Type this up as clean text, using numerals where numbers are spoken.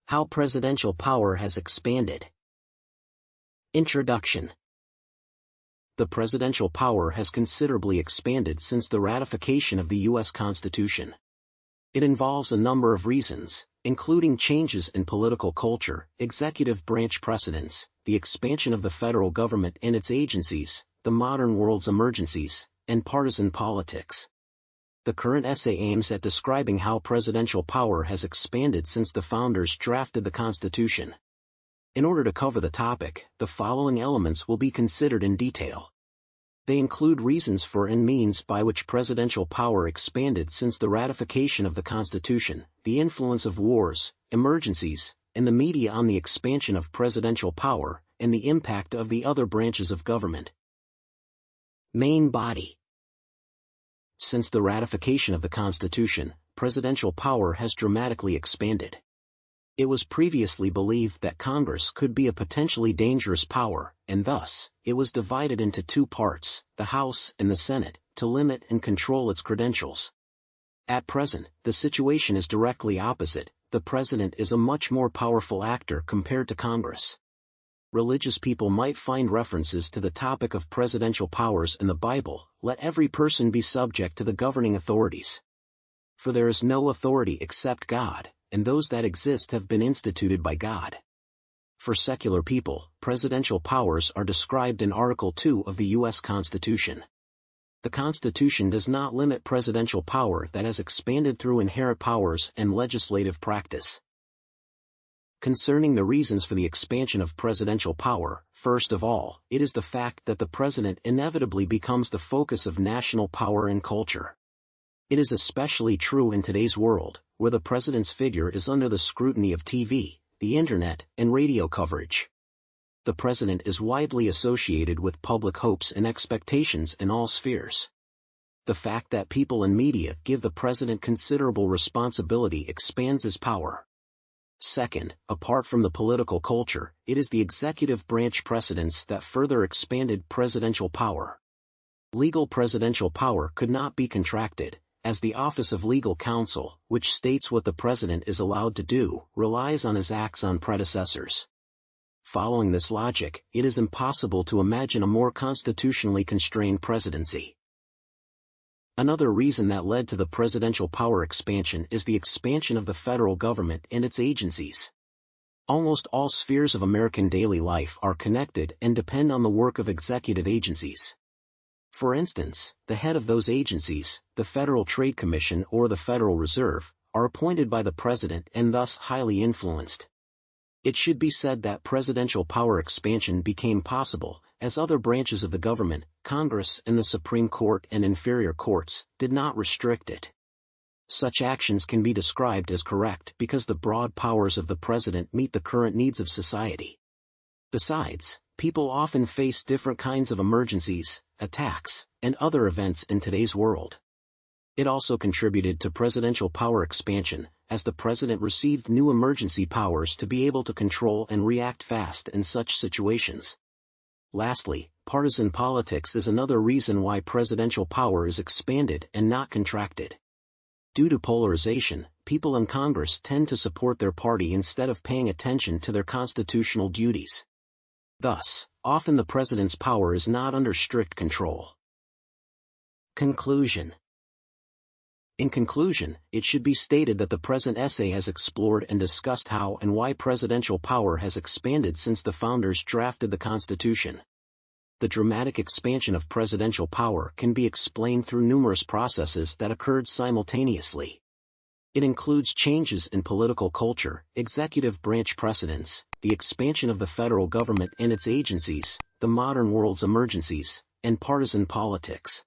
How presidential power has expanded. Introduction. The presidential power has considerably expanded since the ratification of the U.S. Constitution. It involves a number of reasons, including changes in political culture, executive branch precedents, the expansion of the federal government and its agencies, the modern world's emergencies, and partisan politics. The current essay aims at describing how presidential power has expanded since the founders drafted the Constitution. In order to cover the topic, the following elements will be considered in detail. They include reasons for and means by which presidential power expanded since the ratification of the Constitution, the influence of wars, emergencies, and the media on the expansion of presidential power, and the impact of the other branches of government. Main body. Since the ratification of the Constitution, presidential power has dramatically expanded. It was previously believed that Congress could be a potentially dangerous power, and thus, it was divided into two parts, the House and the Senate, to limit and control its credentials. At present, the situation is directly opposite. The president is a much more powerful actor compared to Congress. Religious people might find references to the topic of presidential powers in the Bible. Let every person be subject to the governing authorities. For there is no authority except God, and those that exist have been instituted by God. For secular people, presidential powers are described in Article 2 of the U.S. Constitution. The Constitution does not limit presidential power that has expanded through inherent powers and legislative practice. Concerning the reasons for the expansion of presidential power, first of all, it is the fact that the president inevitably becomes the focus of national power and culture. It is especially true in today's world, where the president's figure is under the scrutiny of TV, the internet, and radio coverage. The president is widely associated with public hopes and expectations in all spheres. The fact that people and media give the president considerable responsibility expands his power. Second, apart from the political culture, it is the executive branch precedents that further expanded presidential power. Legal presidential power could not be contracted, as the office of legal counsel, which states what the president is allowed to do, relies on his acts on predecessors. Following this logic, it is impossible to imagine a more constitutionally constrained presidency. Another reason that led to the presidential power expansion is the expansion of the federal government and its agencies. Almost all spheres of American daily life are connected and depend on the work of executive agencies. For instance, the head of those agencies, the Federal Trade Commission or the Federal Reserve, are appointed by the president and thus highly influenced. It should be said that presidential power expansion became possible, as other branches of the government, Congress and the Supreme Court and inferior courts, did not restrict it. Such actions can be described as correct because the broad powers of the president meet the current needs of society. Besides, people often face different kinds of emergencies, attacks, and other events in today's world. It also contributed to presidential power expansion, as the president received new emergency powers to be able to control and react fast in such situations. Lastly, partisan politics is another reason why presidential power is expanded and not contracted. Due to polarization, people in Congress tend to support their party instead of paying attention to their constitutional duties. Thus, often the president's power is not under strict control. Conclusion. In conclusion, it should be stated that the present essay has explored and discussed how and why presidential power has expanded since the founders drafted the Constitution. The dramatic expansion of presidential power can be explained through numerous processes that occurred simultaneously. It includes changes in political culture, executive branch precedents, the expansion of the federal government and its agencies, the modern world's emergencies, and partisan politics.